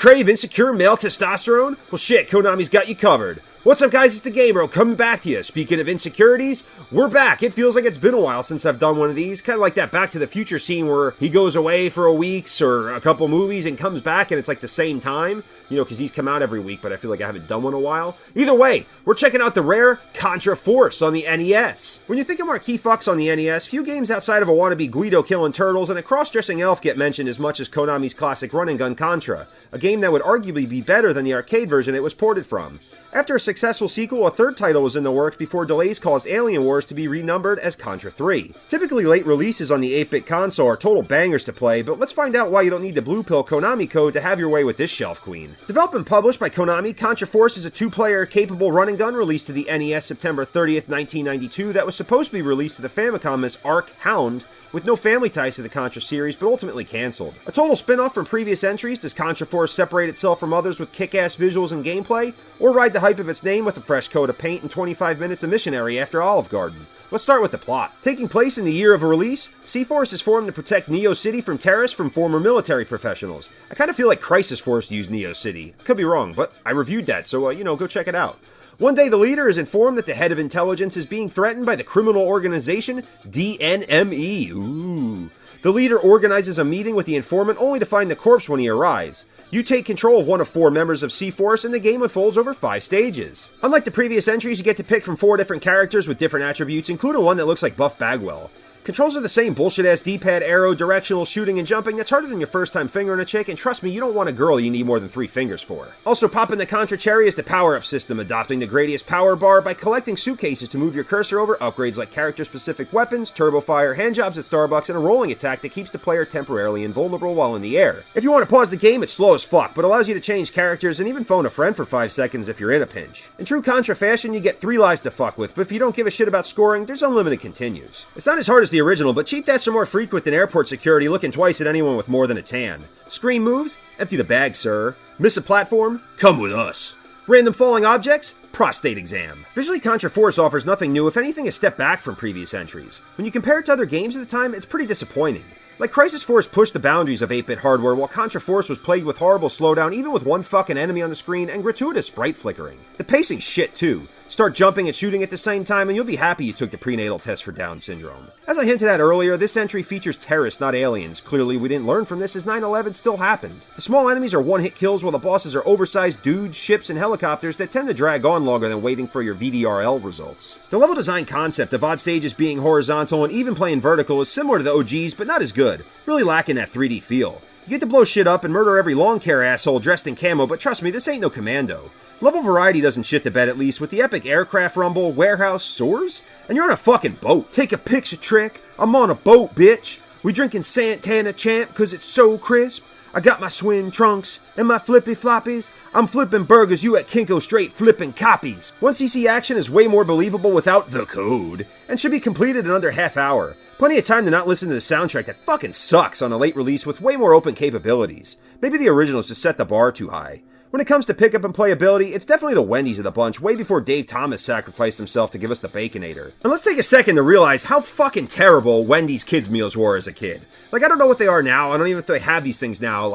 crave insecure male testosterone? Well shit, Konami's got you covered. What's up guys, it's the Gamer coming back to you. Speaking of insecurities, we're back. It feels like it's been a while since I've done one of these. Kind of like that Back to the Future scene where he goes away for a week or a couple movies and comes back and it's like the same time. You know, because he's come out every week, but I feel like I haven't done one in a while. Either way, we're checking out the rare Contra Force on the NES. When you think of marquee fucks on the NES, few games outside of a wannabe Guido killing turtles and a cross-dressing elf get mentioned as much as Konami's classic run-and-gun Contra, a game that would arguably be better than the arcade version it was ported from. After a successful sequel, a third title was in the works before delays caused Alien Wars to be renumbered as Contra 3. Typically late releases on the 8-bit console are total bangers to play, but let's find out why you don't need the Blue Pill Konami code to have your way with this shelf queen. Developed and published by Konami, Contra Force is a two-player capable run-and-gun released to the NES September 30th, 1992 that was supposed to be released to the Famicom as Arc Hound, with no family ties to the Contra series, but ultimately cancelled. A total spin-off from previous entries, does Contra Force separate itself from others with kick-ass visuals and gameplay, or ride the hype of its name with a fresh coat of paint and 25 minutes of missionary after Olive Garden? Let's start with the plot. Taking place in the year of release, C-Force is formed to protect Neo City from terrorists from former military professionals. I kind of feel like Crisis Force used Neo City. Could be wrong, but I reviewed that, so, go check it out. One day, the leader is informed that the head of intelligence is being threatened by the criminal organization DNME. Ooh. The leader organizes a meeting with the informant only to find the corpse when he arrives. You take control of one of 4 members of C-Force and the game unfolds over 5 stages. Unlike the previous entries, you get to pick from 4 different characters with different attributes, including one that looks like Buff Bagwell. Controls are the same bullshit-ass D-pad, arrow, directional, shooting, and jumping. That's harder than your first time fingering a chick, and trust me, you don't want a girl you need more than 3 fingers for. Also popping the Contra cherry is the power-up system, adopting the Gradius power bar by collecting suitcases to move your cursor over, upgrades like character-specific weapons, turbo fire, handjobs at Starbucks, and a rolling attack that keeps the player temporarily invulnerable while in the air. If you want to pause the game, it's slow as fuck, but allows you to change characters and even phone a friend for 5 seconds if you're in a pinch. In true Contra fashion, you get 3 lives to fuck with, but if you don't give a shit about scoring, there's unlimited continues. It's not as hard as the original, but cheap deaths are more frequent than airport security looking twice at anyone with more than a tan. Screen moves? Empty the bag, sir. Miss a platform? Come with us. Random falling objects? Prostate exam. Visually, Contra Force offers nothing new, if anything a step back from previous entries. When you compare it to other games at the time, it's pretty disappointing. Like Crisis Force pushed the boundaries of 8-bit hardware, while Contra Force was plagued with horrible slowdown even with one fucking enemy on the screen and gratuitous sprite flickering. The pacing's shit too. Start jumping and shooting at the same time and you'll be happy you took the prenatal test for Down syndrome. As I hinted at earlier, this entry features terrorists, not aliens. Clearly we didn't learn from this as 9/11 still happened. The small enemies are one-hit kills while the bosses are oversized dudes, ships, and helicopters that tend to drag on longer than waiting for your VDRL results. The level design concept of odd stages being horizontal and even playing vertical is similar to the OGs but not as good, really lacking that 3D feel. You get to blow shit up and murder every lawn care asshole dressed in camo, but trust me, this ain't no Commando. Level variety doesn't shit the bed at least, with the epic aircraft rumble, warehouse, soars, and you're on a fucking boat. Take a picture trick. I'm on a boat, bitch. We drinking Santana Champ cause it's so crisp. I got my swim trunks and my flippy floppies. I'm flipping burgers, you at Kinko straight flipping copies. 1cc action is way more believable without the code, and should be completed in under half hour. Plenty of time to not listen to the soundtrack that fucking sucks on a late release with way more open capabilities. Maybe the originals just set the bar too high. When it comes to pickup and playability, it's definitely the Wendy's of the bunch, way before Dave Thomas sacrificed himself to give us the Baconator. And let's take a second to realize how fucking terrible Wendy's kids' meals were as a kid. Like, I don't know what they are now, I don't even know if they have these things now,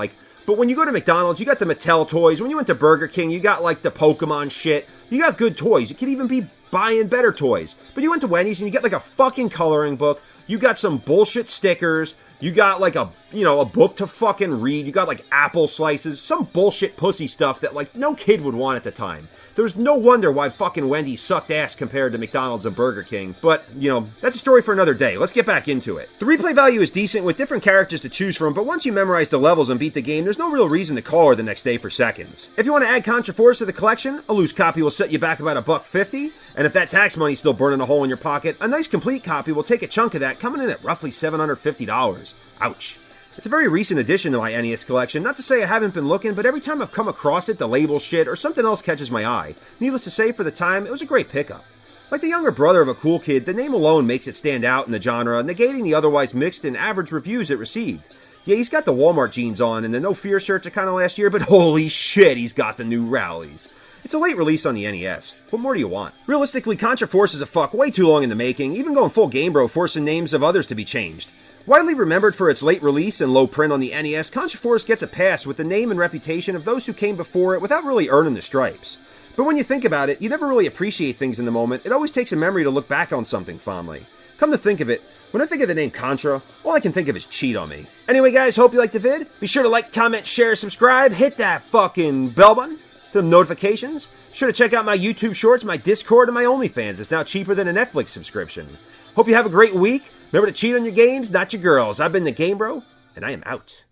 but when you go to McDonald's, you got the Mattel toys. When you went to Burger King, you got, the Pokemon shit. You got good toys. You could even be buying better toys. But you went to Wendy's and you get, a fucking coloring book. You got some bullshit stickers. You got, a book to fucking read. You got, apple slices. Some bullshit pussy stuff that, no kid would want at the time. There's no wonder why fucking Wendy's sucked ass compared to McDonald's and Burger King. But, that's a story for another day. Let's get back into it. The replay value is decent with different characters to choose from, but once you memorize the levels and beat the game, there's no real reason to call her the next day for seconds. If you want to add Contra Force to the collection, a loose copy will set you back about $1.50, and if that tax money's still burning a hole in your pocket, a nice complete copy will take a chunk of that, coming in at roughly $750. Ouch. It's a very recent addition to my NES collection, not to say I haven't been looking, but every time I've come across it, the label shit or something else catches my eye. Needless to say, for the time, it was a great pickup. Like the younger brother of a cool kid, the name alone makes it stand out in the genre, negating the otherwise mixed and average reviews it received. Yeah, he's got the Walmart jeans on and the No Fear shirts are kind of last year, but holy shit, he's got the new rallies. It's a late release on the NES. What more do you want? Realistically, Contra Force is a fuck way too long in the making, even going full Game Bro forcing names of others to be changed. Widely remembered for its late release and low print on the NES, Contra Force gets a pass with the name and reputation of those who came before it without really earning the stripes. But when you think about it, you never really appreciate things in the moment. It always takes a memory to look back on something fondly. Come to think of it, when I think of the name Contra, all I can think of is cheat on me. Anyway guys, hope you liked the vid. Be sure to like, comment, share, subscribe, hit that fucking bell button for the notifications. Be sure to check out my YouTube shorts, my Discord, and my OnlyFans. It's now cheaper than a Netflix subscription. Hope you have a great week. Remember to cheat on your games, not your girls. I've been the Game Bro, and I am out.